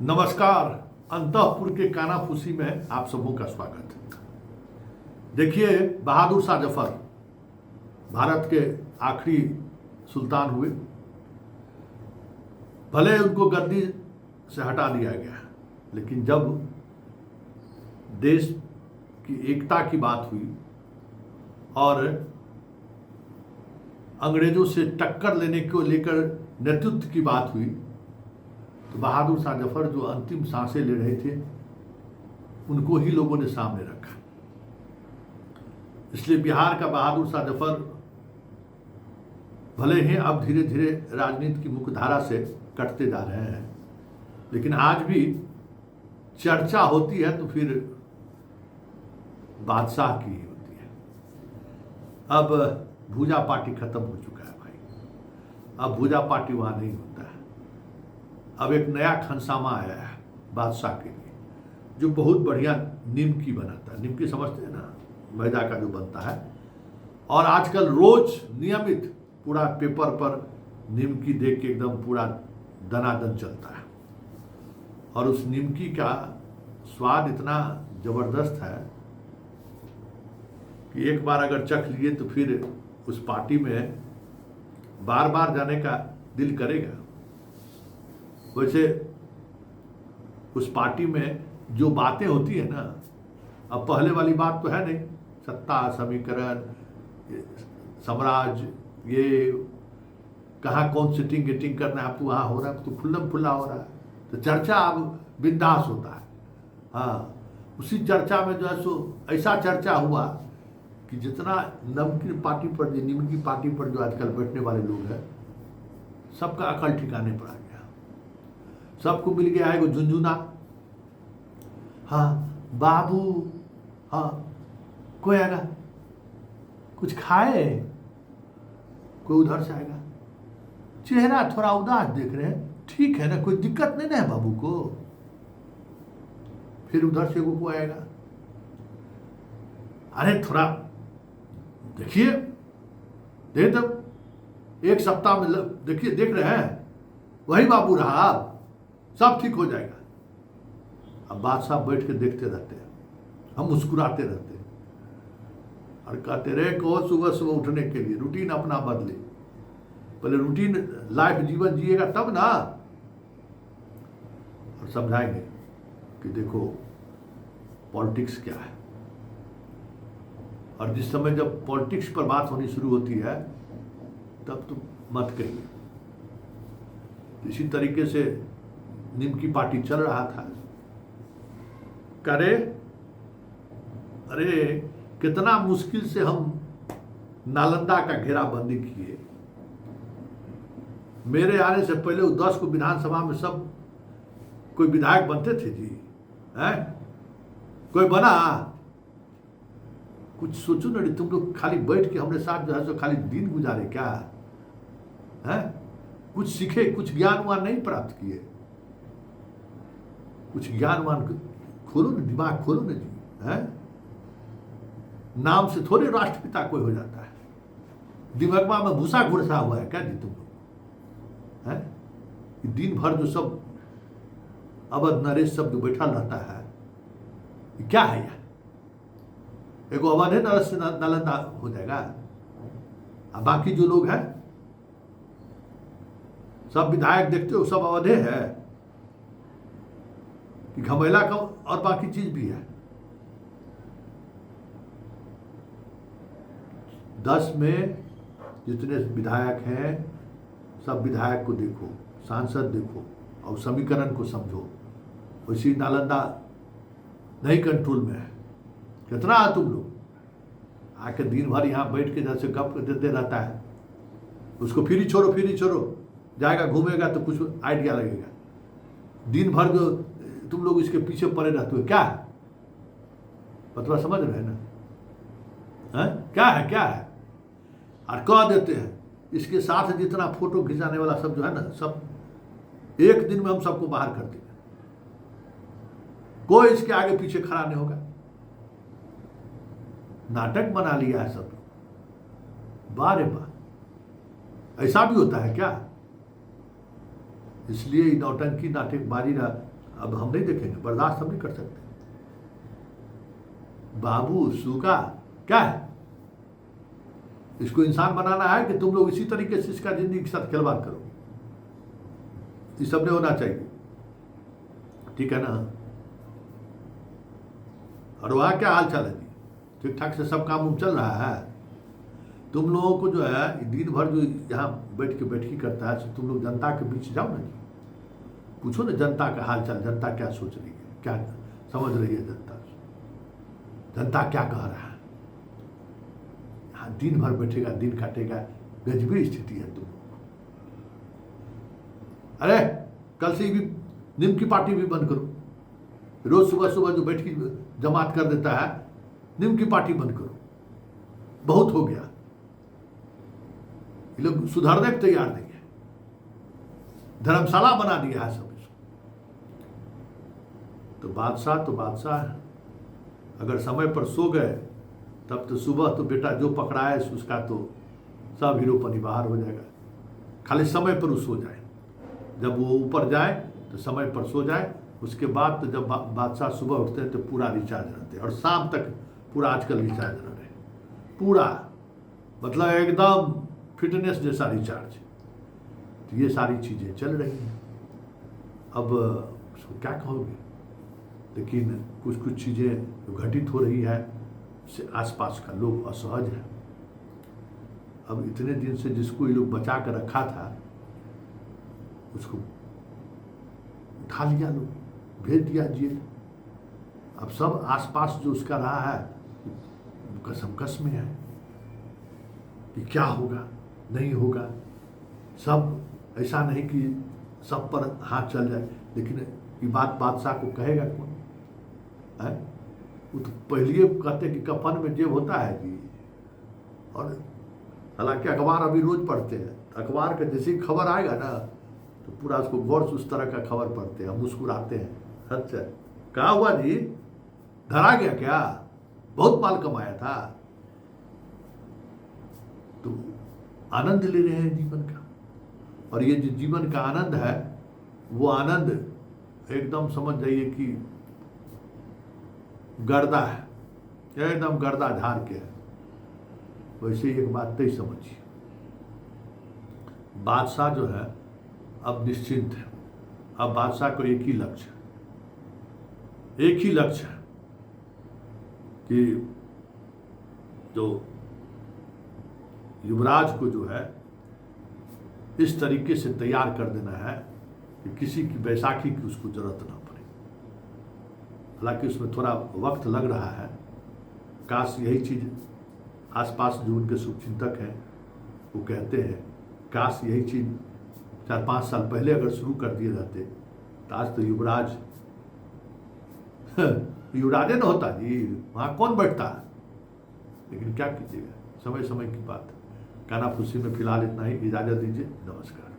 नमस्कार। अंतःपुर के कानाफूसी में आप सबों का स्वागत है। देखिए, बहादुर शाह जफर भारत के आखिरी सुल्तान हुए। भले उनको गद्दी से हटा दिया गया, लेकिन जब देश की एकता की बात हुई और अंग्रेजों से टक्कर लेने को लेकर नेतृत्व की बात हुई, तो बहादुर शाह जफर जो अंतिम सांसें ले रहे थे, उनको ही लोगों ने सामने रखा। इसलिए बिहार का बहादुर शाह जफर भले ही अब धीरे धीरे राजनीति की मुख्यधारा से कटते जा रहे हैं, लेकिन आज भी चर्चा होती है तो फिर बादशाह की ही होती है। अब भूजा पार्टी खत्म हो चुका है भाई। अब भूजा पार्टी वहां नहीं होता है। अब एक नया खनसामा आया है बादशाह के लिए, जो बहुत बढ़िया निमकी बनाता है। निमकी समझते हैं ना, मैदा का जो बनता है। और आजकल रोज नियमित पूरा पेपर पर निमकी देख के एकदम पूरा दनादन चलता है। और उस निमकी का स्वाद इतना जबरदस्त है कि एक बार अगर चख लिए तो फिर उस पार्टी में बार बार जाने का दिल करेगा। वैसे उस पार्टी में जो बातें होती है ना, अब पहले वाली बात तो है नहीं। सत्ता, समीकरण, साम्राज्य, ये कहाँ कौन सिटिंग गेटिंग करना है, अब तो वहाँ हो रहा है, तो खुल्लम खुल्ला हो रहा है। तो चर्चा अब बिंदास होता है। हाँ, उसी चर्चा में जो है सो ऐसा चर्चा हुआ कि जितना नमकीन पार्टी पर, निमकी पार्टी पर जो आजकल बैठने वाले लोग हैं, सबका अकल ठिकाने पर आ गया। सबको मिल गया है वो झुंझुना। हाँ बाबू, हाँ कोई आएगा कुछ खाए, कोई उधर से आएगा, चेहरा थोड़ा उदास देख रहे हैं, ठीक है ना, कोई दिक्कत नहीं ना है बाबू को। फिर उधर से वो आएगा, अरे थोड़ा देखिए, दे दो, एक सप्ताह में देखिए, देख रहे हैं वही बाबू रहा, अब सब ठीक हो जाएगा। अब बादशाह बैठ के देखते रहते हैं, हम मुस्कुराते रहते हैं और कहते रहे को सुबह सुबह उठने के लिए रूटीन अपना बदले। पहले रूटीन लाइफ जीवन जिएगा तब ना। और समझाएंगे कि देखो पॉलिटिक्स क्या है। और जिस समय जब पॉलिटिक्स पर बात होनी शुरू होती है, तब तो मत कहिए। इसी तरीके से निमकी पार्टी चल रहा था। करे अरे कितना मुश्किल से हम नालंदा का घेराबंदी किए। मेरे आने से पहले 10 को विधानसभा में सब कोई विधायक बनते थे जी, हैं? कोई बना? कुछ सोचो ना, तुम लोग खाली बैठ के हमरे साथ जो है सो खाली दिन गुजारे क्या है? कुछ सीखे, कुछ ज्ञान वान नहीं प्राप्त किए। कुछ ज्ञानवान खोलो ना, दिमाग खोलो ना जी, है? नाम से थोड़े राष्ट्रपिता कोई हो जाता है। दिमाग में भूसा घुरसा हुआ है क्या जी तुम लोग, है? दिन भर जो सब अवध नरेश सब जो बैठा रहता है, ये क्या है यार? एक अवध है, नरेश से नालंदा हो जाएगा। अब बाकी जो लोग हैं सब विधायक देखते हो, सब अवधे है कि घमेला का और बाकी चीज भी है। 10 में जितने विधायक हैं, सब विधायक को देखो, सांसद देखो और समीकरण को समझो। वैसी नालंदा नहीं कंट्रोल में है। कितना है तुम लोग? आके दिन भर यहाँ बैठ के जैसे गप देते रहता है, उसको फिर ही छोड़ो, जाएगा घूमेगा तो कुछ आइडिया लगेगा। दिन भर जो तुम लोग इसके पीछे पड़े रहते हो, क्या है मतलब? समझ रहे हैं ना, है? क्या है? और कह देते हैं इसके साथ जितना फोटो खिंचाने वाला सब जो है ना, सब एक दिन में हम सबको बाहर कर देंगे। कोई इसके आगे पीछे खड़ा नहीं होगा। नाटक बना लिया है सब। बारे बार ऐसा भी होता है क्या? इसलिए नौटंकी नाटकबाजी अब हम नहीं देखेंगे, बर्दाश्त हम नहीं कर सकते। बाबू सूगा क्या है? इसको इंसान बनाना है कि तुम लोग इसी तरीके से इसका जिंदगी के साथ खिलवाड़ करो? ये सब नहीं होना चाहिए, ठीक है ना? और वहाँ क्या हाल चाल है जी? ठीक ठाक से सब काम चल रहा है? तुम लोगों को जो है दिन भर जो यहाँ बैठ के बैठकी करता है, तुम लोग जनता के बीच जाओ ना जी, पूछो ना जनता का हाल चाल, जनता क्या सोच रही है, क्या समझ रही है जनता, जनता क्या कह रहा है। यहाँ दिन भर बैठेगा, दिन काटेगा, गजबी स्थिति है तुम। अरे कल से भी नीम की पार्टी भी बंद करो, रोज सुबह सुबह जो बैठकी जमात कर देता है, नीम की पार्टी बंद करो, बहुत हो गया। ये लोग सुधरने को तैयार नहीं है, धर्मशाला बना दिया है सब इसको। तो बादशाह है, अगर समय पर सो गए तब तो सुबह तो बेटा जो पकड़ा है उसका तो सब हीरो परिवार हो जाएगा। खाली समय पर वो सो जाए, जब वो ऊपर जाए तो समय पर सो जाए, उसके बाद तो जब बादशाह सुबह उठते हैं तो पूरा रिचार्ज रहते हैं, और शाम तक पूरा आजकल रिचार्ज रह रहे, पूरा मतलब एकदम फिटनेस जैसा रिचार्ज। तो ये सारी चीज़ें चल रही हैं। अब उसको क्या कहोगे, लेकिन कुछ कुछ चीज़ें जो घटित हो रही है उससे आसपास का लोग असहज है। अब इतने दिन से जिसको ये लोग बचा कर रखा था उसको उठा लिया, लोग भेज दिया जेल। अब सब आसपास जो उसका रहा है कसमकस में है कि क्या होगा नहीं होगा। सब ऐसा नहीं कि सब पर हाथ चल जाए, लेकिन ये बात बादशाह को कहेगा कौन है? वो तो पहले कहते कि कफन में जेब होता है जी। और हालांकि अखबार अभी रोज पढ़ते हैं, अखबार का जैसे ही खबर आएगा ना तो पूरा उसको गौर से उस तरह का खबर पढ़ते हैं, मुस्कुराते हैं। अच्छा क्या हुआ जी, धरा गया क्या? बहुत माल कमाया था। तो आनंद ले रहे हैं जीवन का, और ये जो जीवन का आनंद है वो आनंद एकदम समझ जाइए कि गर्दा है, एकदम गर्दा झाड़ के है। वैसे ही एक बात तय समझिए, बादशाह जो है अब निश्चिंत है। अब बादशाह को एक ही लक्ष्य है कि जो युवराज को जो है इस तरीके से तैयार कर देना है कि किसी की बैसाखी की उसको जरूरत ना पड़े। हालांकि उसमें थोड़ा वक्त लग रहा है। काश यही चीज़ आसपास जो उनके शुभचिंतक हैं वो कहते हैं, काश यही चीज़ 4-5 साल पहले अगर शुरू कर दिए रहते तो आज तो युवराज युवराजे न होता जी, वहाँ कौन बैठता है। लेकिन क्या कीजिएगा, समय समय की बात है। काना फुसी में फिलहाल इतना ही, इजाज़त दीजिए, नमस्कार।